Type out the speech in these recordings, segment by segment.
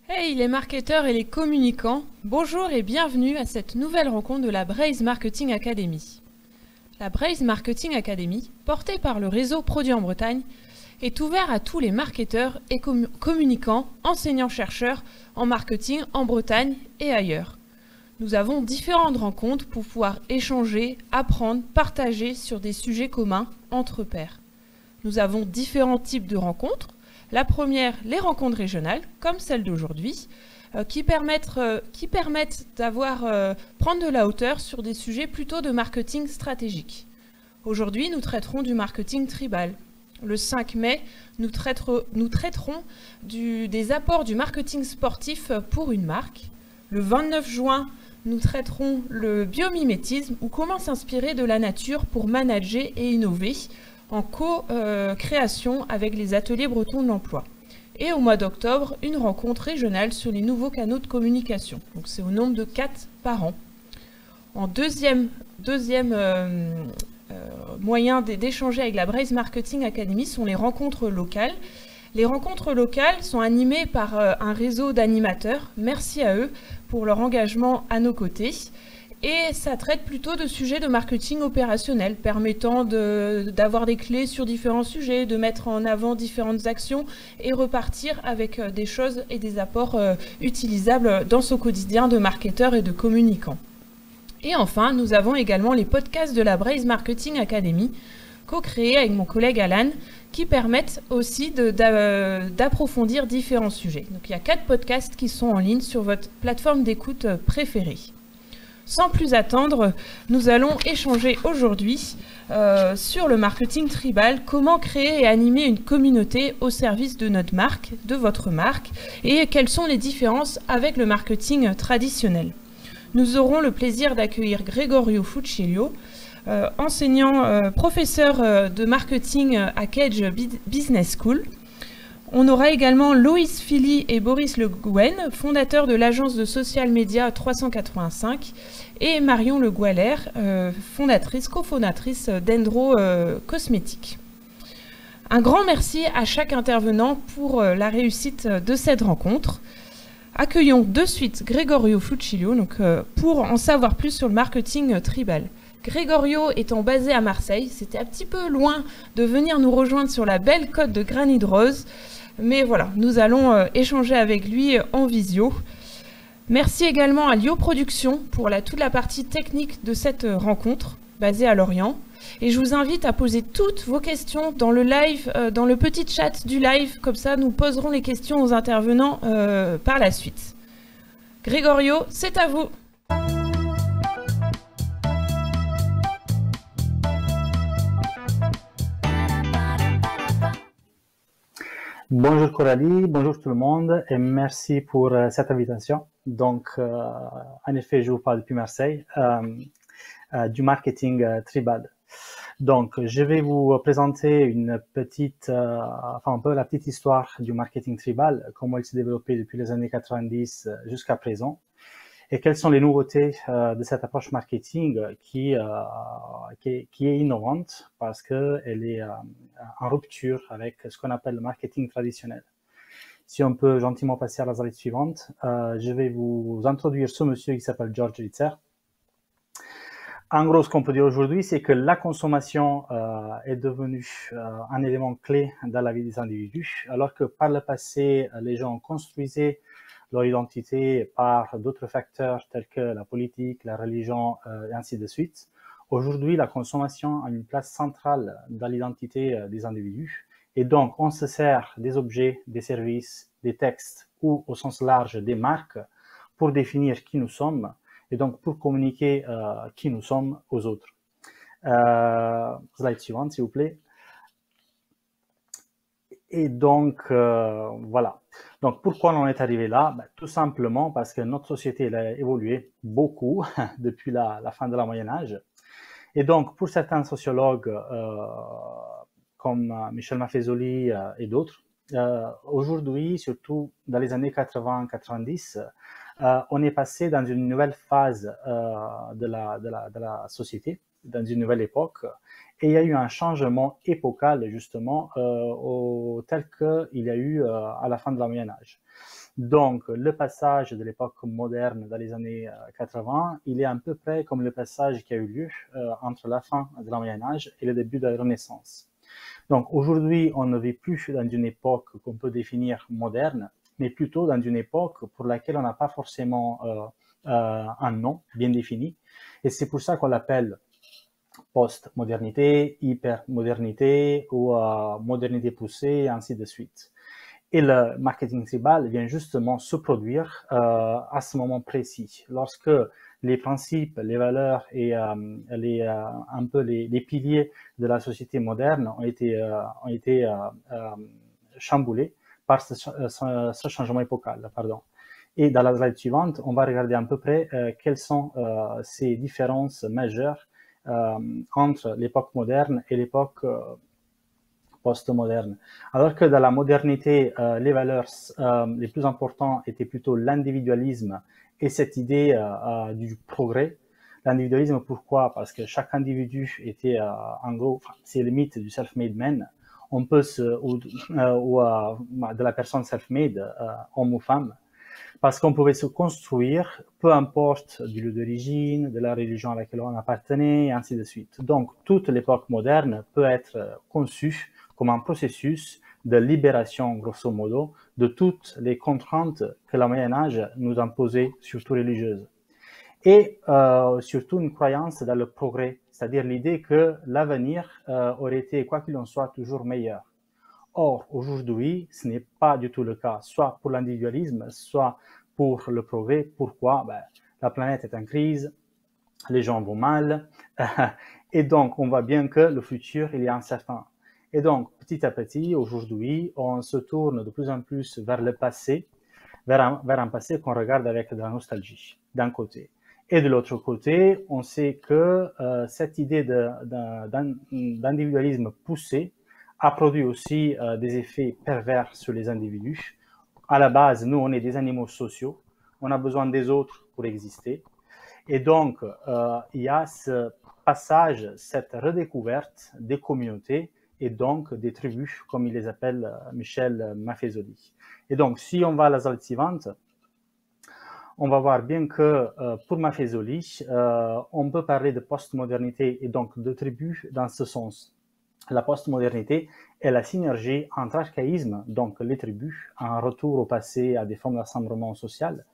Hey les marketeurs et les communicants, bonjour et bienvenue à cette nouvelle rencontre de la Braze Marketing Academy. La Braze Marketing Academy, portée par le réseau Produits en Bretagne, est ouverte à tous les marketeurs et communicants, enseignants-chercheurs en marketing en Bretagne et ailleurs. Nous avons différentes rencontres pour pouvoir échanger, apprendre, partager sur des sujets communs entre pairs. Nous avons différents types de rencontres. La première, les rencontres régionales, comme celle d'aujourd'hui, qui permettent prendre de la hauteur sur des sujets plutôt de marketing stratégique. Aujourd'hui, nous traiterons du marketing tribal. Le 5 mai, nous traiterons des apports du marketing sportif pour une marque. Le 29 juin, nous traiterons le biomimétisme ou comment s'inspirer de la nature pour manager et innover en co-création avec les ateliers bretons de l'emploi. Et au mois d'octobre, une rencontre régionale sur les nouveaux canaux de communication. Donc c'est au nombre de 4 par an. En deuxième moyen d'échanger avec la Braze Marketing Academy sont les rencontres locales. Les rencontres locales sont animées par un réseau d'animateurs. Merci à eux pour leur engagement à nos côtés. Et ça traite plutôt de sujets de marketing opérationnel, permettant d'avoir des clés sur différents sujets, de mettre en avant différentes actions et repartir avec des choses et des apports utilisables dans son quotidien de marketeur et de communicant. Et enfin, nous avons également les podcasts de la Braze Marketing Academy, co-créés avec mon collègue Alan, qui permettent aussi d'approfondir différents sujets. Donc il y a 4 podcasts qui sont en ligne sur votre plateforme d'écoute préférée. Sans plus attendre, nous allons échanger aujourd'hui sur le marketing tribal, comment créer et animer une communauté au service de notre marque, de votre marque, et quelles sont les différences avec le marketing traditionnel. Nous aurons le plaisir d'accueillir Gregorio Fucilio, enseignant, professeur de marketing à Cage Business School. On aura également Loïs Philly et Boris Le Gouen, fondateurs de l'agence de social media 385, et Marion Le Goualer, cofondatrice d'Endro Cosmétiques. Un grand merci à chaque intervenant pour la réussite de cette rencontre. Accueillons de suite Gregorio Fucilio pour en savoir plus sur le marketing tribal. Gregorio étant basé à Marseille, c'était un petit peu loin de venir nous rejoindre sur la belle côte de Granit Rose. Mais voilà, nous allons échanger avec lui en visio. Merci également à Lio Productions pour toute la partie technique de cette rencontre, basée à Lorient. Et je vous invite à poser toutes vos questions dans le live, dans le petit chat du live. Comme ça, nous poserons les questions aux intervenants par la suite. Gregorio, c'est à vous. Bonjour Coralie, bonjour tout le monde et merci pour cette invitation. Donc, en effet, je vous parle depuis Marseille du marketing tribal. Donc, je vais vous présenter une petite, un peu la petite histoire du marketing tribal, comment il s'est développé depuis les années 90 jusqu'à présent. Et quelles sont les nouveautés de cette approche marketing qui est innovante parce qu'elle est en rupture avec ce qu'on appelle le marketing traditionnel. Si on peut gentiment passer à la slide suivante, je vais vous introduire ce monsieur qui s'appelle George Ritzer. En gros, ce qu'on peut dire aujourd'hui, c'est que la consommation est devenue un élément clé dans la vie des individus, alors que par le passé, les gens construisaient leur identité par d'autres facteurs tels que la politique, la religion et ainsi de suite. Aujourd'hui, la consommation a une place centrale dans l'identité des individus et donc on se sert des objets, des services, des textes ou au sens large des marques pour définir qui nous sommes et donc pour communiquer qui nous sommes aux autres. Slide suivante, s'il vous plaît. Et donc, voilà. Donc, pourquoi on en est arrivé là? Tout simplement parce que notre société elle a évolué beaucoup depuis la fin de la Moyen-Âge. Et donc, pour certains sociologues, comme Michel Maffezoli et d'autres, aujourd'hui, surtout dans les années 80-90, on est passé dans une nouvelle phase de la société, dans une nouvelle époque. Et il y a eu un changement épocal, justement, tel qu'il y a eu à la fin de la Moyen-Âge. Donc, le passage de l'époque moderne dans les années 80, il est à peu près comme le passage qui a eu lieu entre la fin de la Moyen-Âge et le début de la Renaissance. Donc, aujourd'hui, on ne vit plus dans une époque qu'on peut définir moderne, mais plutôt dans une époque pour laquelle on n'a pas forcément un nom bien défini. Et c'est pour ça qu'on l'appelle post-modernité, hyper-modernité ou modernité poussée, et ainsi de suite. Et le marketing tribal vient justement se produire à ce moment précis, lorsque les principes, les valeurs et un peu les piliers de la société moderne ont été chamboulés par ce changement épocal. Pardon. Et dans la slide suivante, on va regarder à peu près quelles sont ces différences majeures entre l'époque moderne et l'époque post-moderne. Alors que dans la modernité, les valeurs les plus importantes étaient plutôt l'individualisme et cette idée du progrès. L'individualisme, pourquoi? Parce que chaque individu était, en gros, c'est le mythe du self-made man. On peut de la personne self-made, homme ou femme, parce qu'on pouvait se construire, peu importe du lieu d'origine, de la religion à laquelle on appartenait, et ainsi de suite. Donc, toute l'époque moderne peut être conçue comme un processus de libération, grosso modo, de toutes les contraintes que le Moyen-Âge nous imposait, surtout religieuses. Et surtout une croyance dans le progrès, c'est-à-dire l'idée que l'avenir aurait été, quoi qu'il en soit, toujours meilleur. Or, aujourd'hui, ce n'est pas du tout le cas, soit pour l'individualisme, soit pour le progrès. Pourquoi? La planète est en crise, les gens vont mal, et donc on voit bien que le futur, il est incertain. Et donc, petit à petit, aujourd'hui, on se tourne de plus en plus vers le passé, vers un passé qu'on regarde avec de la nostalgie, d'un côté. Et de l'autre côté, on sait que cette idée d'individualisme poussé a produit aussi des effets pervers sur les individus. À la base, nous, on est des animaux sociaux, on a besoin des autres pour exister. Et donc, il y a ce passage, cette redécouverte des communautés et donc des tribus, comme il les appelle Michel Maffezoli. Et donc, si on va à la slide suivante, on va voir bien que pour Maffezoli, on peut parler de postmodernité et donc de tribus dans ce sens. La postmodernité est la synergie entre archaïsme, donc les tribus, un retour au passé à des formes d'assemblement social,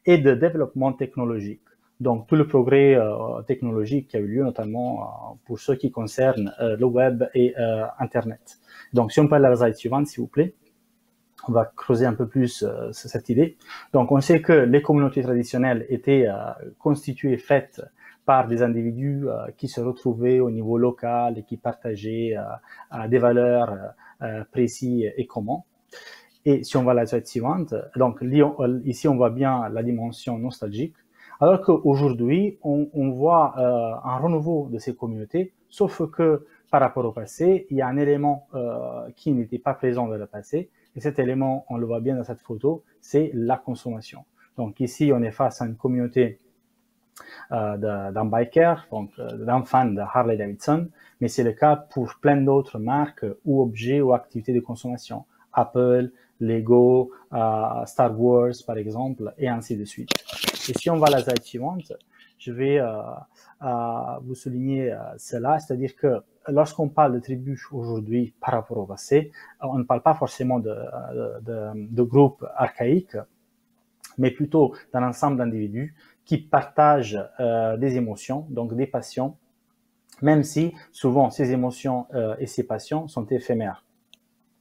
et de développement technologique. Donc tout le progrès technologique qui a eu lieu, notamment pour ce qui concerne le web et Internet. Donc si on parle de la slide suivante, s'il vous plaît, on va creuser un peu plus cette idée. Donc on sait que les communautés traditionnelles étaient constituées, faites par des individus qui se retrouvaient au niveau local et qui partageaient des valeurs précises et communes. Et si on va à la slide suivante, donc ici on voit bien la dimension nostalgique, alors qu'aujourd'hui on voit un renouveau de ces communautés, sauf que par rapport au passé, il y a un élément qui n'était pas présent dans le passé, et cet élément, on le voit bien dans cette photo, c'est la consommation. Donc ici, on est face à une communauté d'un biker, donc d'un fan de Harley Davidson, mais c'est le cas pour plein d'autres marques ou objets ou activités de consommation. Apple, Lego, Star Wars par exemple, et ainsi de suite. Et si on va à la slide suivante, je vais vous souligner cela, c'est-à-dire que lorsqu'on parle de tribus aujourd'hui par rapport au passé, on ne parle pas forcément de groupes archaïques, mais plutôt d'un ensemble d'individus qui partagent des émotions, donc des passions, même si souvent ces émotions et ces passions sont éphémères.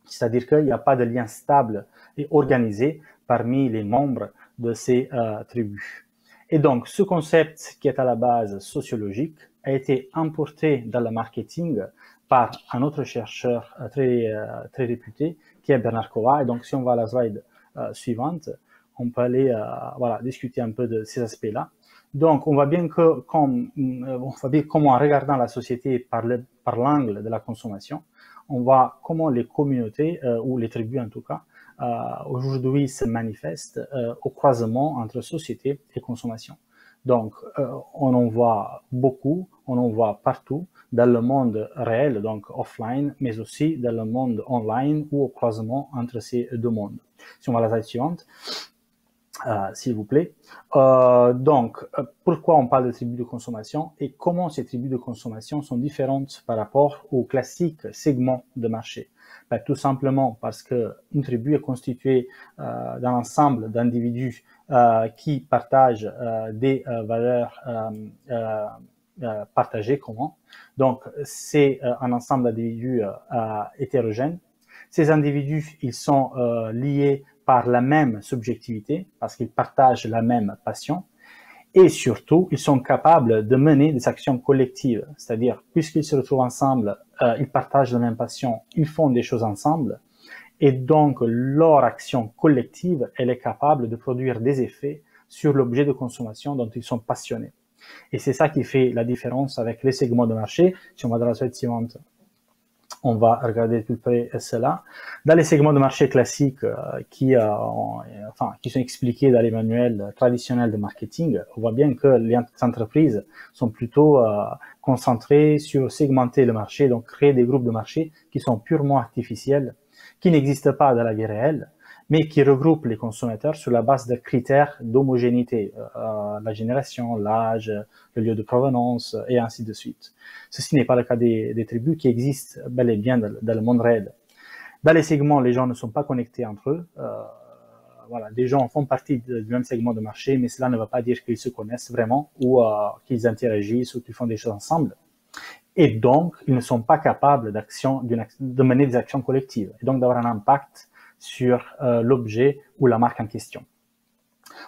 C'est-à-dire qu'il n'y a pas de lien stable et organisé parmi les membres de ces tribus. Et donc, ce concept qui est à la base sociologique a été importé dans le marketing par un autre chercheur très réputé, qui est Bernard Coa. Et donc, si on va à la slide suivante, on peut aller discuter un peu de ces aspects-là. Donc, on voit bien que comme en regardant la société par l'angle de la consommation, on voit comment les communautés, ou les tribus en tout cas, aujourd'hui se manifestent au croisement entre société et consommation. Donc, on en voit beaucoup, on en voit partout, dans le monde réel, donc offline, mais aussi dans le monde online ou au croisement entre ces deux mondes. Si on va à la slide suivante, s'il vous plaît. Pourquoi on parle de tribus de consommation et comment ces tribus de consommation sont différentes par rapport aux classiques segments de marché? Tout simplement parce qu'une tribu est constituée d'un ensemble d'individus qui partagent des valeurs partagées communes. Donc, c'est un ensemble d'individus hétérogènes. Ces individus, ils sont liés par la même subjectivité, parce qu'ils partagent la même passion, et surtout, ils sont capables de mener des actions collectives, c'est-à-dire, puisqu'ils se retrouvent ensemble, ils partagent la même passion, ils font des choses ensemble, et donc leur action collective, elle est capable de produire des effets sur l'objet de consommation dont ils sont passionnés. Et c'est ça qui fait la différence avec les segments de marché. Si on va dans la slide suivante, on va regarder de plus près cela. Dans les segments de marché classiques qui sont expliqués dans les manuels traditionnels de marketing, on voit bien que les entreprises sont plutôt concentrées sur segmenter le marché, donc créer des groupes de marché qui sont purement artificiels, qui n'existent pas dans la vie réelle, mais qui regroupent les consommateurs sur la base de critères d'homogénéité, la génération, l'âge, le lieu de provenance, et ainsi de suite. Ceci n'est pas le cas des tribus qui existent bel et bien dans le monde réel. Dans les segments, les gens ne sont pas connectés entre eux. Voilà, des gens font partie du même segment de marché, mais cela ne veut pas dire qu'ils se connaissent vraiment ou qu'ils interagissent ou qu'ils font des choses ensemble. Et donc, ils ne sont pas capables de mener des actions collectives et donc d'avoir un impact sur l'objet ou la marque en question.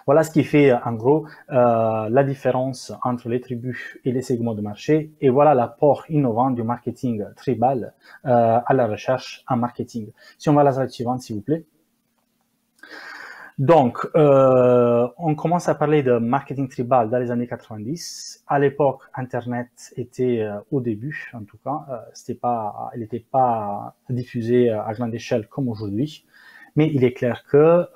Voilà ce qui fait en gros la différence entre les tribus et les segments de marché, et voilà l'apport innovant du marketing tribal à la recherche en marketing. Si on va à la slide suivante, s'il vous plaît. Donc, on commence à parler de marketing tribal dans les années 90. À l'époque, Internet était au début, en tout cas, il n'était pas diffusé à grande échelle comme aujourd'hui. Mais il est clair que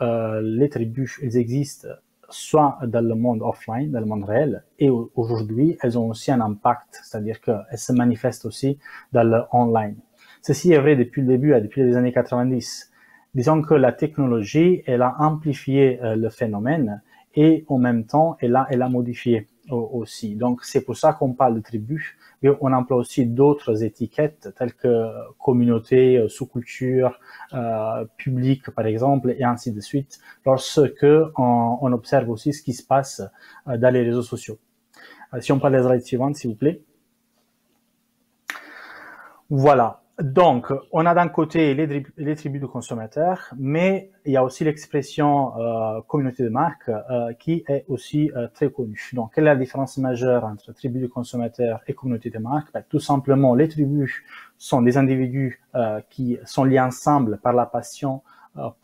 les tribus, elles existent soit dans le monde offline, dans le monde réel, et aujourd'hui, elles ont aussi un impact, c'est-à-dire qu'elles se manifestent aussi dans le online. Ceci est vrai depuis le début, depuis les années 90. Disons que la technologie, elle a amplifié le phénomène et en même temps, elle a modifié aussi. Donc, c'est pour ça qu'on parle de tribus, mais on emploie aussi d'autres étiquettes telles que communauté, sous-culture, public, par exemple, et ainsi de suite, lorsque on observe aussi ce qui se passe dans les réseaux sociaux. Si on parle des slides suivantes, s'il vous plaît. Voilà. Donc, on a d'un côté les tribus de consommateurs, mais il y a aussi l'expression communauté de marque qui est aussi très connue. Donc, quelle est la différence majeure entre tribus de consommateurs et communauté de marque? Tout simplement, les tribus sont des individus qui sont liés ensemble par la passion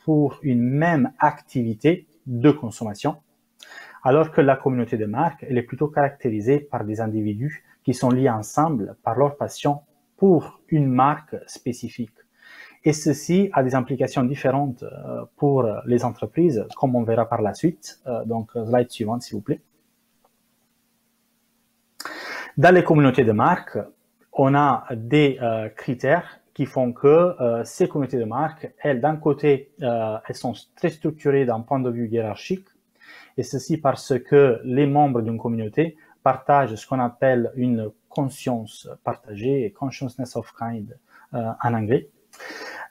pour une même activité de consommation, alors que la communauté de marque, elle est plutôt caractérisée par des individus qui sont liés ensemble par leur passion pour une marque spécifique. Et ceci a des implications différentes pour les entreprises, comme on verra par la suite. Donc, slide suivante, s'il vous plaît. Dans les communautés de marque, on a des critères qui font que ces communautés de marque, elles, d'un côté, elles sont très structurées d'un point de vue hiérarchique, et ceci parce que les membres d'une communauté partagent ce qu'on appelle une conscience partagée, consciousness of kind en anglais.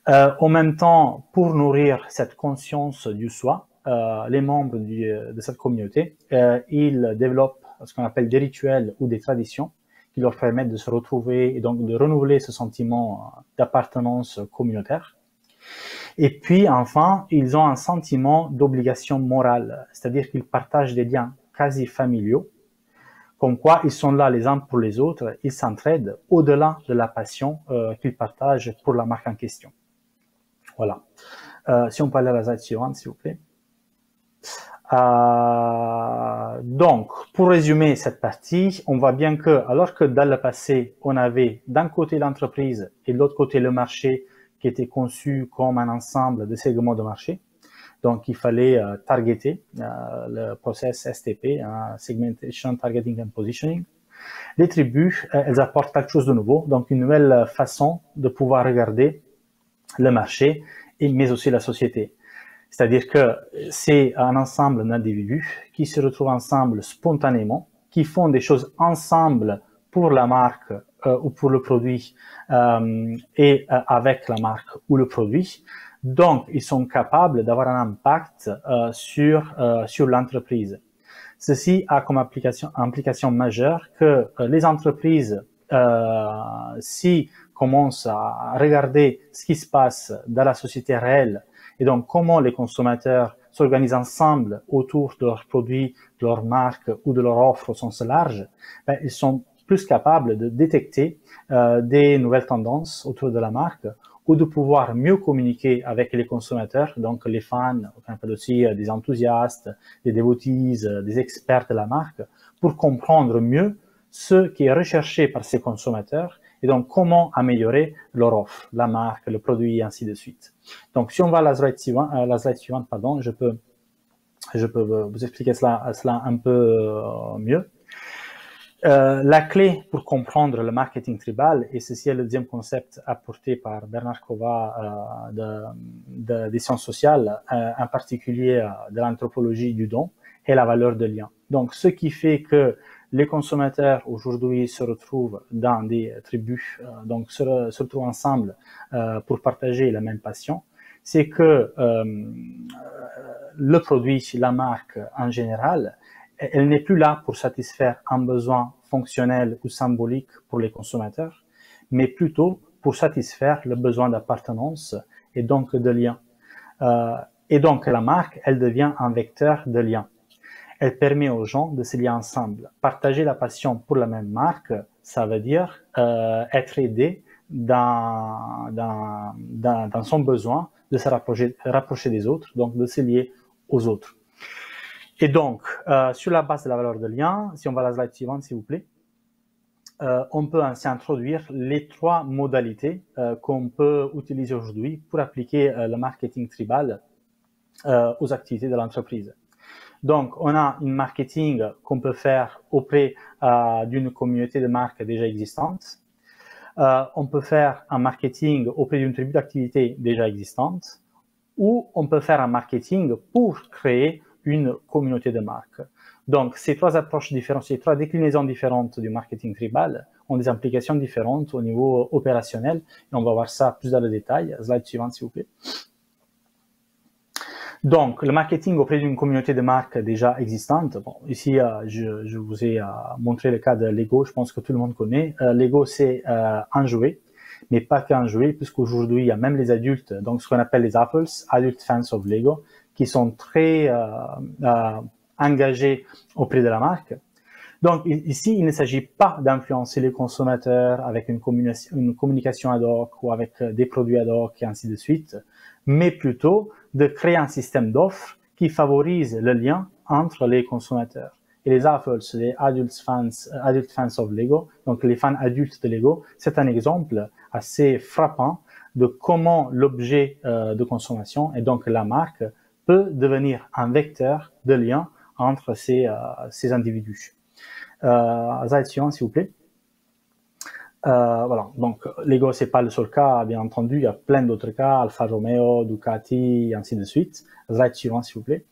En même temps, pour nourrir cette conscience du soi, les membres de cette communauté, ils développent ce qu'on appelle des rituels ou des traditions qui leur permettent de se retrouver et donc de renouveler ce sentiment d'appartenance communautaire. Et puis, enfin, ils ont un sentiment d'obligation morale, c'est-à-dire qu'ils partagent des liens quasi familiaux, comme quoi ils sont là les uns pour les autres, ils s'entraident au-delà de la passion qu'ils partagent pour la marque en question. Voilà. Si on peut aller à la slide suivante, s'il vous plaît. Donc, pour résumer cette partie, on voit bien que, alors que dans le passé, on avait d'un côté l'entreprise et de l'autre côté le marché qui était conçu comme un ensemble de segments de marché, donc, il fallait targeter le process STP, Segmentation, Targeting and Positioning. Les tribus, elles apportent quelque chose de nouveau, donc une nouvelle façon de pouvoir regarder le marché, mais aussi la société. C'est-à-dire que c'est un ensemble d'individus qui se retrouvent ensemble spontanément, qui font des choses ensemble pour la marque ou pour le produit et avec la marque ou le produit. Donc, ils sont capables d'avoir un impact sur l'entreprise. Ceci a comme implication majeure que les entreprises, si commencent à regarder ce qui se passe dans la société réelle et donc comment les consommateurs s'organisent ensemble autour de leurs produits, de leur marque ou de leur offre au sens large, ben, ils sont plus capables de détecter des nouvelles tendances autour de la marque ou de pouvoir mieux communiquer avec les consommateurs, donc les fans, on appelle aussi des enthousiastes, des devotees, des experts de la marque, pour comprendre mieux ce qui est recherché par ces consommateurs et donc comment améliorer leur offre, la marque, le produit et ainsi de suite. Donc si on va à la slide suivante, je peux vous expliquer cela un peu mieux. La clé pour comprendre le marketing tribal, et ceci est le deuxième concept apporté par Bernard Kova des sciences sociales, en particulier de l'anthropologie du don, est la valeur de lien. Donc, ce qui fait que les consommateurs aujourd'hui se retrouvent dans des tribus, donc se retrouvent ensemble pour partager la même passion, c'est que le produit, la marque en général, elle n'est plus là pour satisfaire un besoin fonctionnel ou symbolique pour les consommateurs, mais plutôt pour satisfaire le besoin d'appartenance et donc de lien. Et donc la marque, elle devient un vecteur de lien. Elle permet aux gens de se lier ensemble. Partager la passion pour la même marque, ça veut dire être aidé dans son besoin de se rapprocher des autres, donc de se lier aux autres. Et donc, sur la base de la valeur de lien, si on va à la slide suivante, s'il vous plaît, on peut ainsi introduire les trois modalités qu'on peut utiliser aujourd'hui pour appliquer le marketing tribal aux activités de l'entreprise. Donc, on a une marketing qu'on peut faire auprès d'une communauté de marques déjà existante. On peut faire un marketing auprès d'une tribu d'activités déjà existante. Ou on peut faire un marketing pour créer une communauté de marques. Donc, ces trois approches différentes, ces trois déclinaisons différentes du marketing tribal ont des implications différentes au niveau opérationnel. Et on va voir ça plus dans le détail. Slide suivante, s'il vous plaît. Donc, le marketing auprès d'une communauté de marques déjà existante. Bon, ici, je vous ai montré le cas de Lego. Je pense que tout le monde connaît. Lego, c'est un jouet, mais pas qu'un jouet, puisqu'aujourd'hui, il y a même les adultes, donc ce qu'on appelle les AFLs, Adult Fans of Lego, qui sont très engagés auprès de la marque. Donc, ici, il ne s'agit pas d'influencer les consommateurs avec une communication ad hoc ou avec des produits ad hoc et ainsi de suite, mais plutôt de créer un système d'offres qui favorise le lien entre les consommateurs. Et les AFLs, les Adult Fans of Lego, donc les fans adultes de Lego, c'est un exemple assez frappant de comment l'objet de consommation et donc la marque peut devenir un vecteur de lien entre ces individus. Slide suivant, s'il vous plaît. Voilà, donc Lego, c'est pas le seul cas, bien entendu, il y a plein d'autres cas, Alfa Romeo, Ducati, et ainsi de suite. Slide suivant, s'il vous plaît.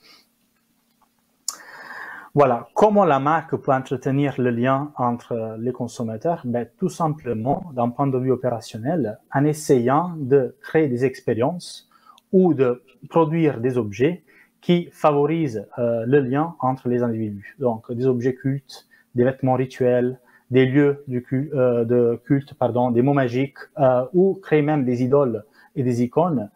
Voilà, comment la marque peut entretenir le lien entre les consommateurs? Ben, tout simplement, d'un point de vue opérationnel, en essayant de créer des expériences ou de produire des objets qui favorisent le lien entre les individus. Donc, des objets cultes, des vêtements rituels, des lieux de culte, des mots magiques, ou créer même des idoles et des icônes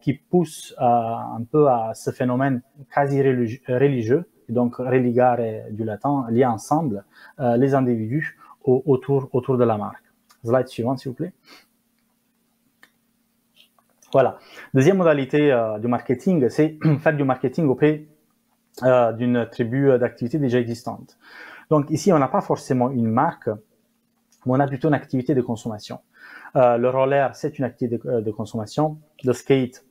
qui poussent un peu à ce phénomène quasi religieux, et donc religare du latin, lier ensemble les individus autour de la marque. Slide suivante, s'il vous plaît. Voilà. Deuxième modalité du marketing, c'est faire du marketing auprès d'une tribu d'activités déjà existantes. Donc ici, on n'a pas forcément une marque, mais on a plutôt une activité de consommation. Le roller, c'est une activité de consommation. Le skate,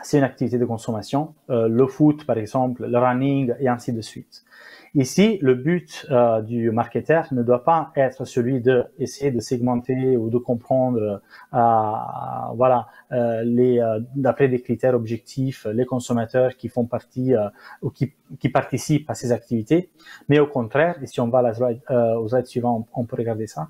c'est une activité de consommation. Le foot, par exemple, le running, et ainsi de suite. Ici, le but du marketeur ne doit pas être celui de essayer de segmenter ou de comprendre, voilà, d'après des critères objectifs, les consommateurs qui font partie ou qui participent à ces activités. Mais au contraire, et si on va à aux slides suivants, on peut regarder ça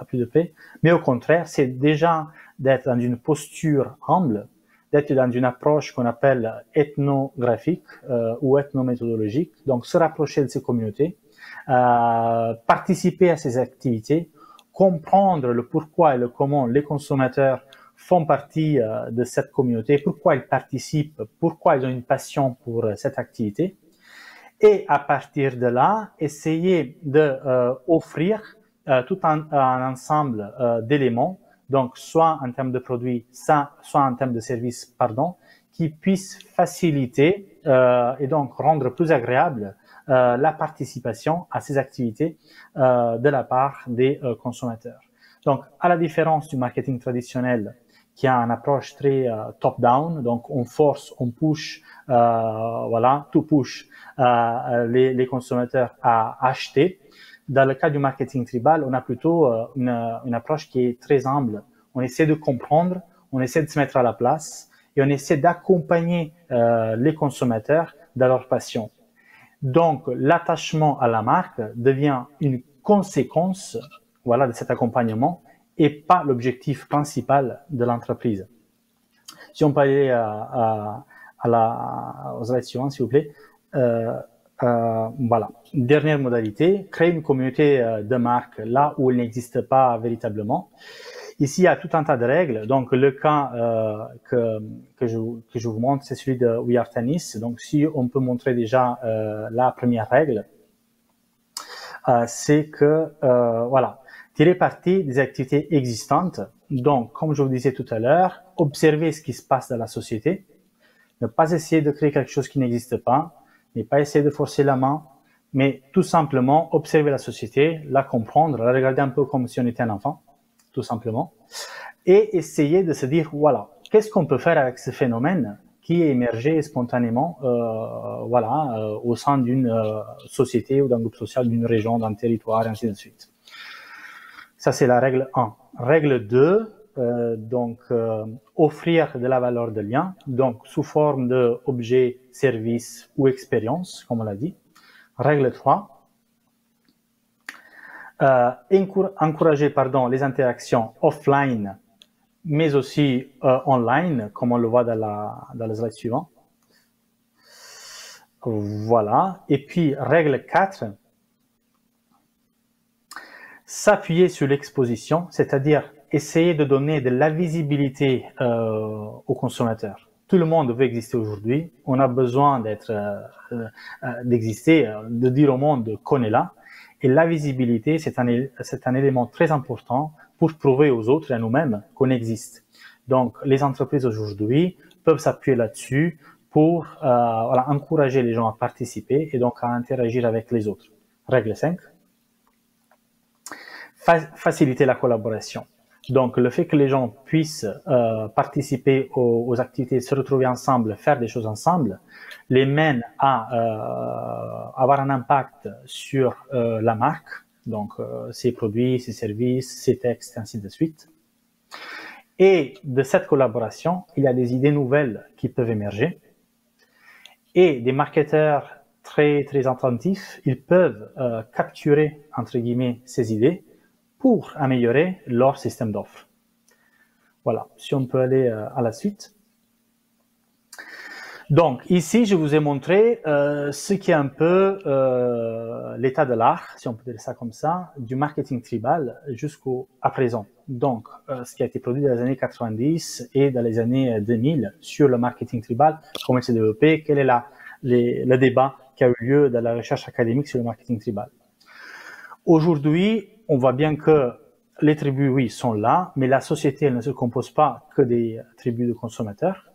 plus de près. Mais au contraire, c'est déjà d'être dans une posture humble, d'être dans une approche qu'on appelle ethnographique ou ethnométhodologique, donc se rapprocher de ces communautés, participer à ces activités, comprendre le pourquoi et le comment les consommateurs font partie de cette communauté, pourquoi ils participent, pourquoi ils ont une passion pour cette activité, et à partir de là, essayer d'offrir tout un ensemble d'éléments, donc soit en termes de produits, soit en termes de services, pardon, qui puissent faciliter et donc rendre plus agréable la participation à ces activités de la part des consommateurs. Donc, à la différence du marketing traditionnel, qui a une approche très top-down, donc on force, on push, voilà, tout push les consommateurs à acheter. Dans le cas du marketing tribal, on a plutôt une approche qui est très humble. On essaie de comprendre, on essaie de se mettre à la place et on essaie d'accompagner les consommateurs dans leur passion. Donc, l'attachement à la marque devient une conséquence, voilà, de cet accompagnement et pas l'objectif principal de l'entreprise. Si on peut aller aux slides suivantes, s'il vous plaît. Voilà. Dernière modalité, créer une communauté de marques là où elle n'existe pas véritablement. Ici, il y a tout un tas de règles. Donc, le cas que je vous montre, c'est celui de We Are Tennis. Donc, si on peut montrer déjà la première règle, c'est que, voilà, tirer parti des activités existantes. Donc, comme je vous disais tout à l'heure, observer ce qui se passe dans la société, ne pas essayer de créer quelque chose qui n'existe pas, ne pas essayer de forcer la main, mais tout simplement observer la société, la comprendre, la regarder un peu comme si on était un enfant, tout simplement, et essayer de se dire, voilà, qu'est-ce qu'on peut faire avec ce phénomène qui est émergé spontanément, voilà, au sein d'une société ou d'un groupe social, d'une région, d'un territoire, et ainsi de suite. Ça, c'est la règle 1. Règle 2, donc offrir de la valeur de lien, donc sous forme d'objets, services ou expériences, comme on l'a dit. Règle 3, encourager les interactions offline, mais aussi online, comme on le voit dans le slide suivant. Voilà. Et puis, règle 4, s'appuyer sur l'exposition, c'est-à-dire essayer de donner de la visibilité aux consommateurs. Tout le monde veut exister aujourd'hui. On a besoin d'exister, de dire au monde qu'on est là. Et la visibilité, c'est un élément très important pour prouver aux autres et à nous-mêmes qu'on existe. Donc, les entreprises aujourd'hui peuvent s'appuyer là-dessus pour voilà, encourager les gens à participer et donc à interagir avec les autres. Règle 5. Faciliter la collaboration. Donc, le fait que les gens puissent participer aux activités, se retrouver ensemble, faire des choses ensemble, les mène à avoir un impact sur la marque, donc ses produits, ses services, ses textes, et ainsi de suite. Et de cette collaboration, il y a des idées nouvelles qui peuvent émerger. Et des marketeurs très, très attentifs, ils peuvent capturer, entre guillemets, ces idées pour améliorer leur système d'offres. Voilà, si on peut aller à la suite. Donc, ici, je vous ai montré ce qui est un peu l'état de l'art, si on peut dire ça comme ça, du marketing tribal jusqu'à présent. Donc, ce qui a été produit dans les années 90 et dans les années 2000 sur le marketing tribal, comment il s'est développé, quel est le débat qui a eu lieu dans la recherche académique sur le marketing tribal. Aujourd'hui, on voit bien que les tribus, oui, sont là, mais la société, elle ne se compose pas que des tribus de consommateurs.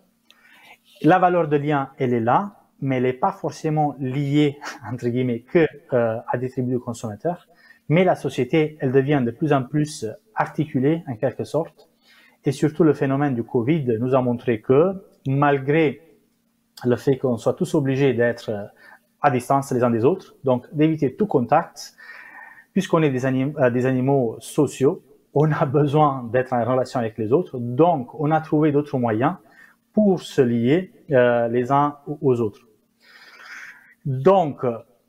La valeur de lien, elle est là, mais elle n'est pas forcément liée, entre guillemets, que à des tribus de consommateurs. Mais la société, elle devient de plus en plus articulée, en quelque sorte. Et surtout, le phénomène du Covid nous a montré que malgré le fait qu'on soit tous obligés d'être à distance les uns des autres, donc d'éviter tout contact, puisqu'on est des animaux sociaux, on a besoin d'être en relation avec les autres, donc on a trouvé d'autres moyens pour se lier les uns aux autres. Donc,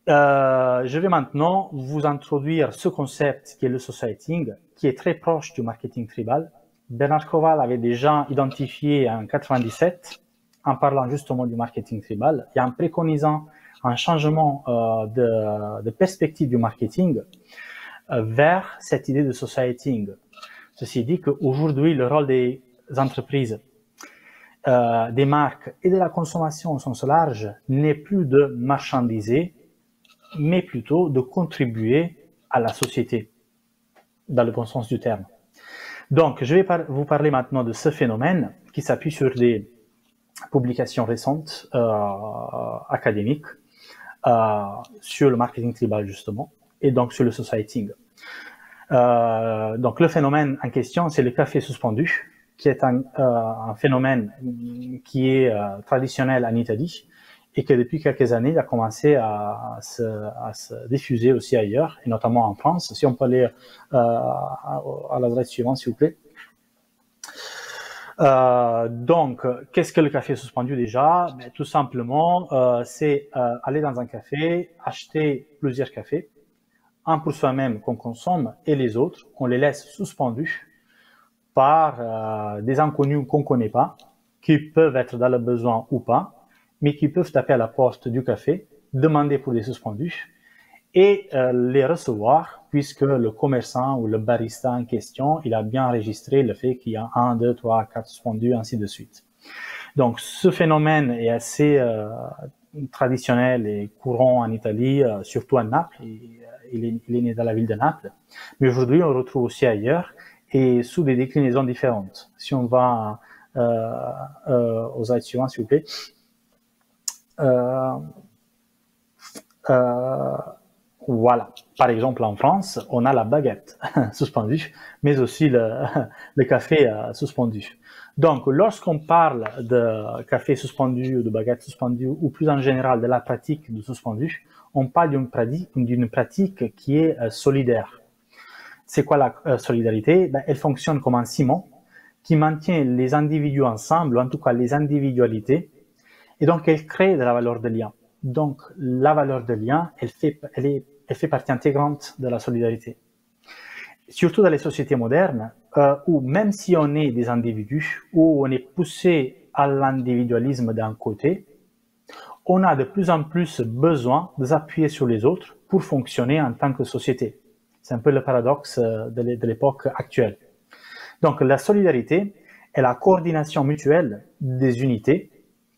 je vais maintenant vous introduire ce concept qui est le societying, qui est très proche du marketing tribal. Bernard Kowal avait déjà identifié en 97, en parlant justement du marketing tribal, et en préconisant un changement de perspective du marketing vers cette idée de societying. Ceci dit qu'aujourd'hui, le rôle des entreprises, des marques et de la consommation au sens large n'est plus de marchandiser, mais plutôt de contribuer à la société, dans le bon sens du terme. Donc, je vais vous parler maintenant de ce phénomène qui s'appuie sur des publications récentes académiques sur le marketing tribal justement, et donc sur le societying. Donc le phénomène en question, c'est le café suspendu, qui est un phénomène qui est traditionnel en Italie et que depuis quelques années, il a commencé à se diffuser aussi ailleurs, et notamment en France. Si on peut aller à l'adresse suivante, s'il vous plaît. Donc, qu'est-ce que le café suspendu déjà? Tout simplement, c'est aller dans un café, acheter plusieurs cafés, un pour soi-même qu'on consomme et les autres, on les laisse suspendus par des inconnus qu'on ne connaît pas, qui peuvent être dans le besoin ou pas, mais qui peuvent taper à la porte du café, demander pour des suspendus et les recevoir, puisque le commerçant ou le barista en question, il a bien enregistré le fait qu'il y a 1, 2, 3, 4 suspendus, ainsi de suite. Donc, ce phénomène est assez traditionnel et courant en Italie, surtout à Naples. Il est né dans la ville de Naples. Mais aujourd'hui, on le retrouve aussi ailleurs et sous des déclinaisons différentes. Si on va aux slides suivants, s'il vous plaît. Voilà. Par exemple, en France, on a la baguette suspendue, mais aussi le café suspendu. Donc, lorsqu'on parle de café suspendu ou de baguette suspendue, ou plus en général de la pratique du suspendu, on parle d'une pratique qui est solidaire. C'est quoi la solidarité? Elle fonctionne comme un ciment qui maintient les individus ensemble, ou en tout cas les individualités, et donc elle crée de la valeur de lien. Donc, la valeur de lien, elle fait partie intégrante de la solidarité. Surtout dans les sociétés modernes, où même si on est des individus, où on est poussé à l'individualisme d'un côté, on a de plus en plus besoin de s'appuyer sur les autres pour fonctionner en tant que société. C'est un peu le paradoxe de l'époque actuelle. Donc, la solidarité est la coordination mutuelle des unités,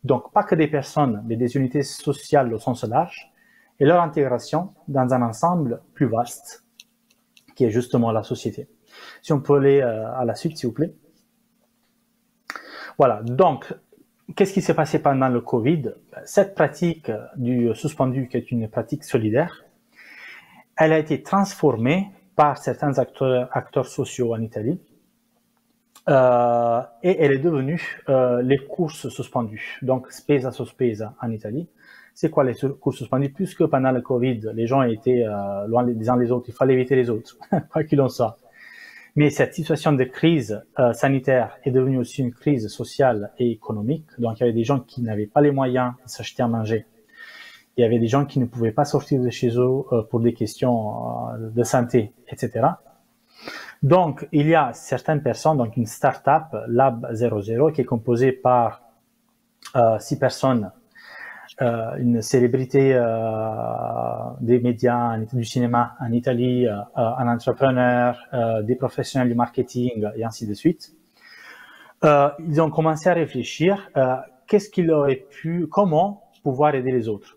donc pas que des personnes, mais des unités sociales au sens large, et leur intégration dans un ensemble plus vaste, qui est justement la société. Si on peut aller à la suite, s'il vous plaît. Voilà, donc, qu'est-ce qui s'est passé pendant le Covid? Cette pratique du suspendu, qui est une pratique solidaire, elle a été transformée par certains acteurs sociaux en Italie, et elle est devenue les courses suspendues, donc spesa sospesa en Italie. C'est quoi les courses suspendues? Puisque pendant le Covid, les gens étaient loin les uns des autres, il fallait éviter les autres, quoi qu'il en soit. Mais cette situation de crise sanitaire est devenue aussi une crise sociale et économique. Donc, il y avait des gens qui n'avaient pas les moyens de s'acheter à manger. Il y avait des gens qui ne pouvaient pas sortir de chez eux pour des questions de santé, etc. Donc, il y a certaines personnes, donc une start-up, Lab 00, qui est composée par 6 personnes, une célébrité des médias, du cinéma en Italie, un entrepreneur, des professionnels du marketing et ainsi de suite. Ils ont commencé à réfléchir qu'est-ce qu'il aurait pu, comment pouvoir aider les autres.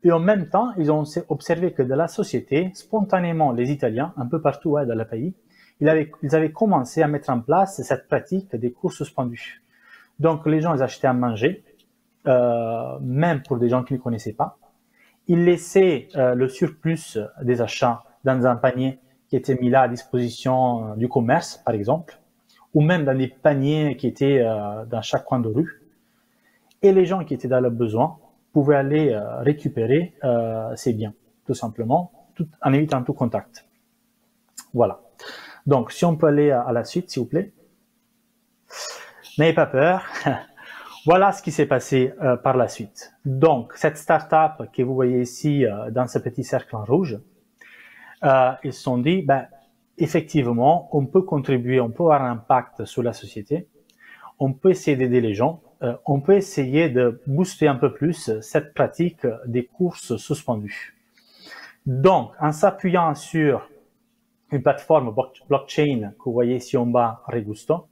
Et en même temps, ils ont observé que dans la société, spontanément, les Italiens, un peu partout dans le pays, ils avaient commencé à mettre en place cette pratique des courses suspendues. Donc, les gens, ils achetaient à manger, même pour des gens qu'ils ne connaissaient pas. Ils laissaient le surplus des achats dans un panier qui était mis là à disposition du commerce, par exemple, ou même dans des paniers qui étaient dans chaque coin de rue. et les gens qui étaient dans le besoin pouvaient aller récupérer ces biens, tout simplement, en évitant tout contact. Voilà. Donc, si on peut aller à la suite, s'il vous plaît. N'ayez pas peur. Voilà ce qui s'est passé par la suite. Donc, cette start-up que vous voyez ici dans ce petit cercle en rouge, ils se sont dit, effectivement, on peut contribuer, on peut avoir un impact sur la société, on peut essayer d'aider les gens, on peut essayer de booster un peu plus cette pratique des courses suspendues. Donc, en s'appuyant sur une plateforme blockchain que vous voyez ici en bas, Regusto,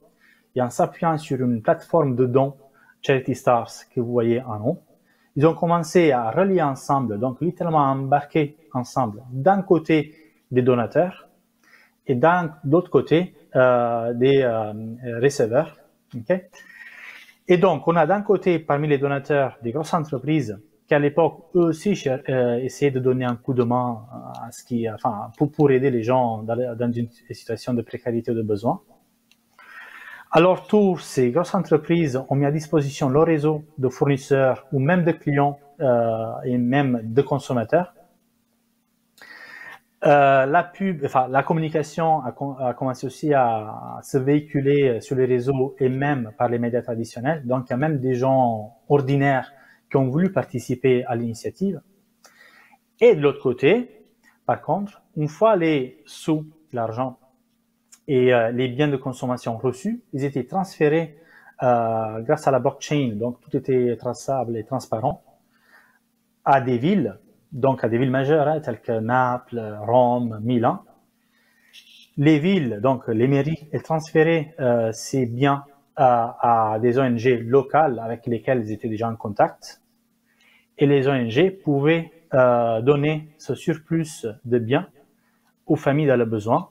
et en s'appuyant sur une plateforme de dons, Charity Stars, que vous voyez en haut, ils ont commencé à relier ensemble, donc littéralement embarquer ensemble, d'un côté des donateurs et de l'autre côté des receveurs. Okay? Et donc, on a d'un côté, parmi les donateurs, des grosses entreprises qui, à l'époque, eux aussi essayaient de donner un coup de main à ce qui, enfin, pour aider les gens dans une situation de précarité ou de besoin. Alors, toutes ces grosses entreprises ont mis à disposition leur réseau de fournisseurs ou même de clients et même de consommateurs. La communication a commencé aussi à se véhiculer sur les réseaux et même par les médias traditionnels. Donc, il y a même des gens ordinaires qui ont voulu participer à l'initiative. Et de l'autre côté, par contre, une fois les sous, l'argent et les biens de consommation reçus, ils étaient transférés grâce à la blockchain, donc tout était traçable et transparent, à des villes, donc à des villes majeures, telles que Naples, Rome, Milan. Les villes, donc les mairies, elles transféraient ces biens à des ONG locales avec lesquelles ils étaient déjà en contact. Et les ONG pouvaient donner ce surplus de biens aux familles dans le besoin.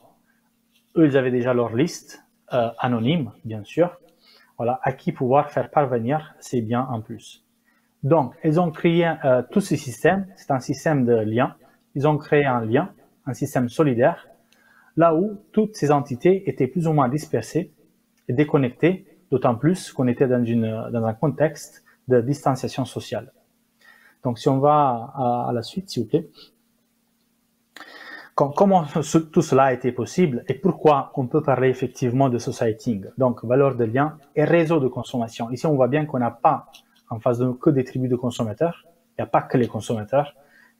Eux, ils avaient déjà leur liste, anonyme, bien sûr, voilà, à qui pouvoir faire parvenir ces biens en plus. Donc, ils ont créé tous ces systèmes, c'est un système de liens. Ils ont créé un lien, un système solidaire, là où toutes ces entités étaient plus ou moins dispersées et déconnectées, d'autant plus qu'on était dans un contexte de distanciation sociale. Donc, si on va à la suite, s'il vous plaît. Comment tout cela a été possible et pourquoi on peut parler effectivement de societying, donc valeur de lien et réseau de consommation. Ici, on voit bien qu'on n'a pas en face de nous que des tribus de consommateurs, il n'y a pas que les consommateurs,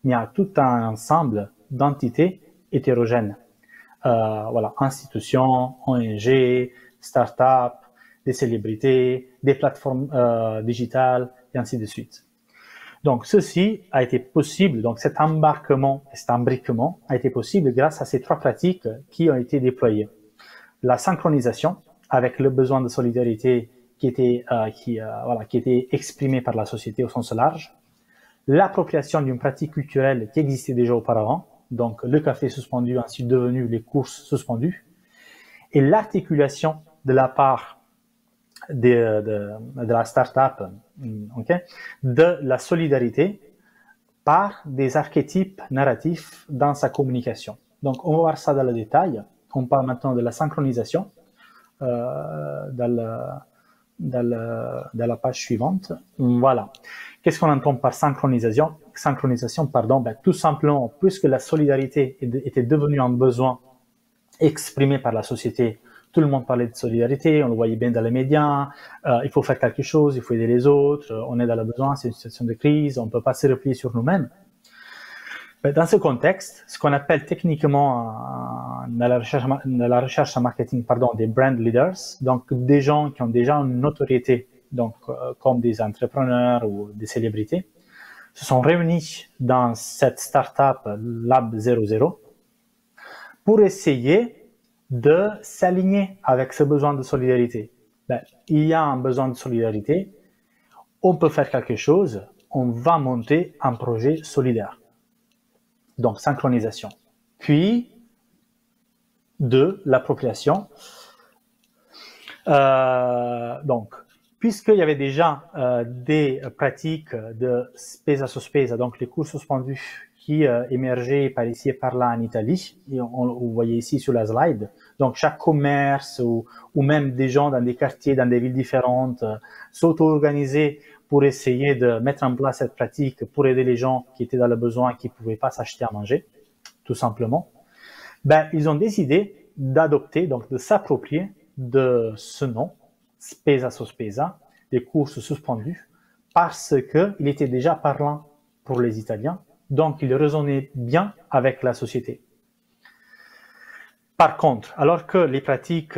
mais il y a tout un ensemble d'entités hétérogènes. Voilà, institutions, ONG, start-up, des célébrités, des plateformes digitales et ainsi de suite. Donc, ceci a été possible, donc cet embarquement, cet imbriquement a été possible grâce à ces trois pratiques qui ont été déployées. La synchronisation, avec le besoin de solidarité qui était exprimé par la société au sens large. L'appropriation d'une pratique culturelle qui existait déjà auparavant, donc le café suspendu ainsi devenu les courses suspendues. Et l'articulation de la part de la start-up, de la solidarité par des archétypes narratifs dans sa communication. Donc, on va voir ça dans le détail. On parle maintenant de la synchronisation dans la page suivante. Voilà. Qu'est-ce qu'on entend par synchronisation? Tout simplement, puisque la solidarité était devenue un besoin exprimé par la société. Tout le monde parlait de solidarité, on le voyait bien dans les médias, il faut faire quelque chose, il faut aider les autres, on est dans le besoin, c'est une situation de crise, on ne peut pas se replier sur nous-mêmes. Dans ce contexte, ce qu'on appelle techniquement dans la recherche en marketing, des brand leaders, donc des gens qui ont déjà une notoriété, donc comme des entrepreneurs ou des célébrités, se sont réunis dans cette startup Lab 00 pour essayer de s'aligner avec ce besoin de solidarité. Il y a un besoin de solidarité, on peut faire quelque chose, on va monter un projet solidaire. Donc, synchronisation. Puis, l'appropriation. Donc, puisqu'il y avait déjà des pratiques de spesa sospesa, donc les cours suspendus qui émergeaient par ici et par là en Italie, et vous voyez ici sur la slide. Donc, chaque commerce ou même des gens dans des quartiers, dans des villes différentes, s'auto-organiser pour essayer de mettre en place cette pratique pour aider les gens qui étaient dans le besoin, qui ne pouvaient pas s'acheter à manger, tout simplement. Ben, ils ont décidé d'adopter, donc de s'approprier de ce nom, Spesa Sospesa, des courses suspendues, parce qu'il était déjà parlant pour les Italiens, donc il résonnait bien avec la société. Par contre, alors que les pratiques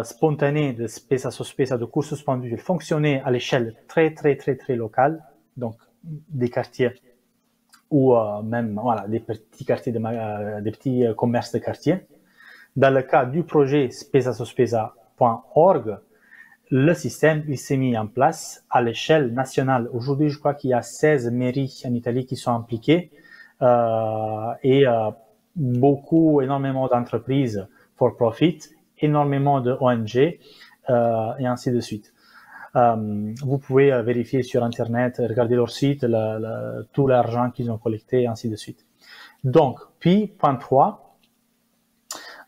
spontanées de spesa sospesa, de cours suspendus, elles fonctionnaient à l'échelle très locale, donc des quartiers ou même voilà, des petits quartiers, des petits commerces de quartier, dans le cas du projet spesasospesa.org, le système il s'est mis en place à l'échelle nationale. Aujourd'hui, je crois qu'il y a 16 mairies en Italie qui sont impliquées et énormément d'entreprises for profit, énormément de ONG et ainsi de suite. Vous pouvez vérifier sur Internet, regarder leur site, tout l'argent qu'ils ont collecté et ainsi de suite. Donc, puis, point 3,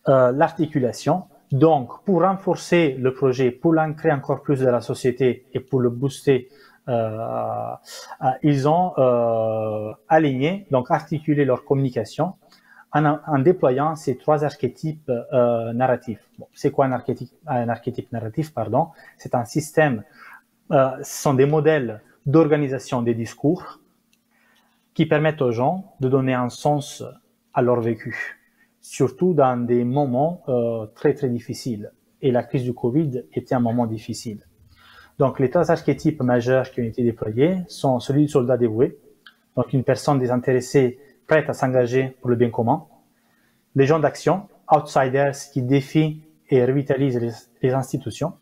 l'articulation. Donc, pour renforcer le projet, pour l'ancrer encore plus dans la société et pour le booster, ils ont aligné, donc articulé leur communication en déployant ces 3 archétypes narratifs. Bon, c'est quoi un archétype narratif, pardon? C'est un système, ce sont des modèles d'organisation des discours qui permettent aux gens de donner un sens à leur vécu, surtout dans des moments très difficiles. Et la crise du Covid était un moment difficile. Donc, les 3 archétypes majeurs qui ont été déployés sont celui du soldat dévoué, donc une personne désintéressée prête à s'engager pour le bien commun, les gens d'action, outsiders qui défient et revitalisent les institutions,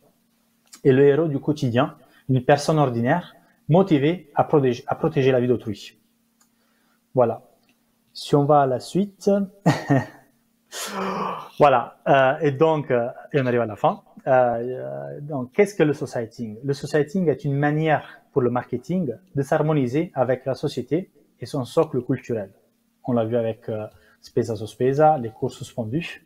et le héros du quotidien, une personne ordinaire motivée à protéger la vie d'autrui. Voilà. Si on va à la suite, voilà. Et donc, on arrive à la fin. Donc, qu'est-ce que le societying? Le societying est une manière pour le marketing de s'harmoniser avec la société et son socle culturel. On l'a vu avec Spesa Sospesa, les cours suspendus.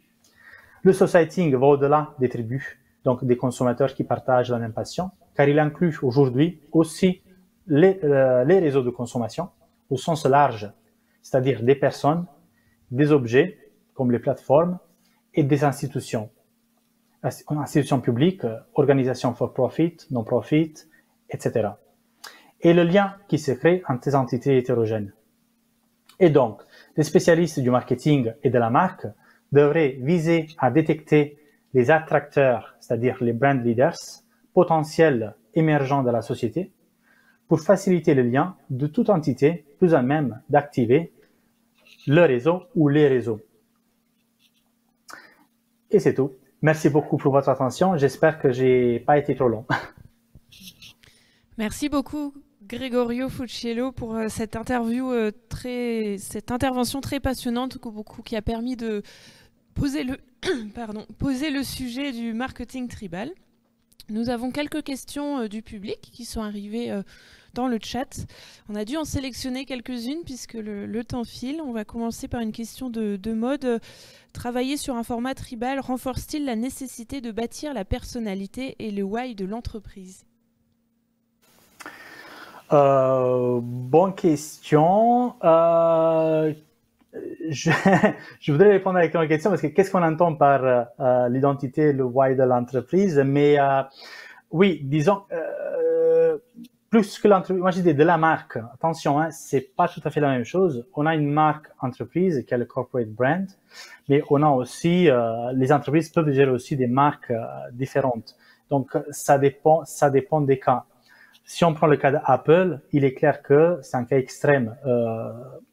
Le societying va au-delà des tribus, donc des consommateurs qui partagent la même passion, car il inclut aujourd'hui aussi les réseaux de consommation au sens large, c'est-à-dire des personnes, des objets, comme les plateformes, et des institutions publiques, organisations for profit, non-profit, etc. Et le lien qui se crée entre ces entités hétérogènes. Et donc, les spécialistes du marketing et de la marque devraient viser à détecter les attracteurs, c'est-à-dire les brand leaders, potentiels émergents de la société, pour faciliter le lien de toute entité plus à même d'activer le réseau ou les réseaux. Et c'est tout. Merci beaucoup pour votre attention. J'espère que j'ai pas été trop long. Merci beaucoup, Gregorio Fucciello, pour cette intervention très passionnante qui a permis de poser le sujet du marketing tribal. Nous avons quelques questions du public qui sont arrivées dans le chat. On a dû en sélectionner quelques-unes puisque le temps file. On va commencer par une question de mode. Travailler sur un format tribal renforce-t-il la nécessité de bâtir la personnalité et le why de l'entreprise? Bonne question. Je voudrais répondre avec une question parce que qu'est-ce qu'on entend par l'identité, le why de l'entreprise? Mais oui, disons, plus que l'entreprise, moi je dis de la marque. Attention, hein, c'est pas tout à fait la même chose. On a une marque entreprise qui est le corporate brand, mais on a aussi, les entreprises peuvent gérer aussi des marques différentes. Donc ça dépend des cas. Si on prend le cas d'Apple, il est clair que c'est un cas extrême,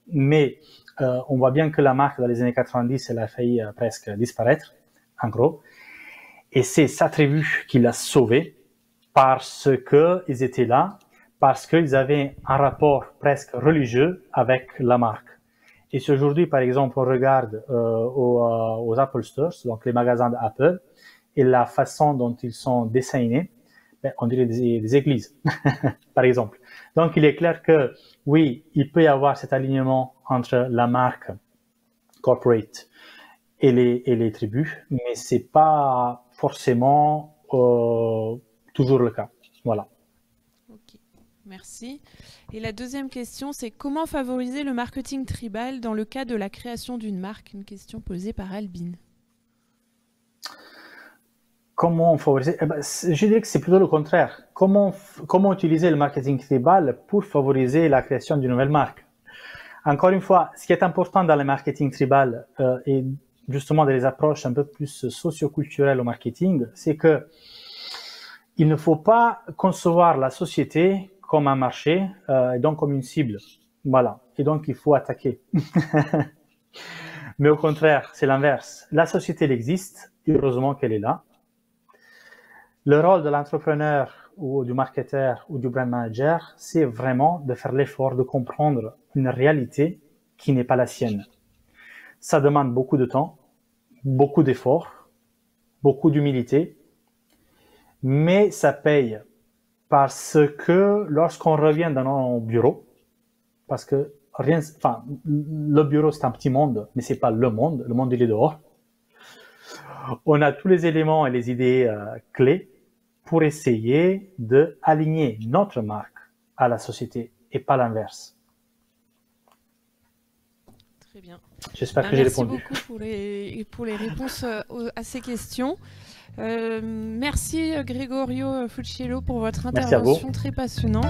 mais on voit bien que la marque dans les années 90, elle a failli presque disparaître, en gros. Et c'est sa tribu qui l'a sauvé parce qu'ils étaient là, parce qu'ils avaient un rapport presque religieux avec la marque. Et si aujourd'hui, par exemple, on regarde aux Apple Stores, donc les magasins d'Apple, et la façon dont ils sont dessinés, ben, on dirait des églises, par exemple. Donc, il est clair que, oui, il peut y avoir cet alignement entre la marque corporate et les tribus, mais c'est pas forcément toujours le cas. Voilà. Ok. Merci. Et la deuxième question, c'est comment favoriser le marketing tribal dans le cas de la création d'une marque? Une question posée par Albine. Comment favoriser? Je dirais que c'est plutôt le contraire. Comment utiliser le marketing tribal pour favoriser la création d'une nouvelle marque? Encore une fois, ce qui est important dans le marketing tribal et justement dans les approches un peu plus socio-culturelles au marketing, c'est que il ne faut pas concevoir la société comme un marché et donc comme une cible. Voilà. Et donc, il faut attaquer. Mais au contraire, c'est l'inverse. La société, elle existe. Heureusement qu'elle est là. Le rôle de l'entrepreneur ou du marketeur ou du brand manager, c'est vraiment de faire l'effort de comprendre une réalité qui n'est pas la sienne. Ça demande beaucoup de temps, beaucoup d'efforts, beaucoup d'humilité, mais ça paye parce que lorsqu'on revient dans nos bureaux, parce que le bureau c'est un petit monde, mais c'est pas le monde il est dehors. On a tous les éléments et les idées clés pour essayer d'aligner notre marque à la société et pas l'inverse. Très bien. J'espère que j'ai répondu. Merci beaucoup pour les réponses à ces questions. Merci Gregorio Fucciello pour votre intervention très passionnante.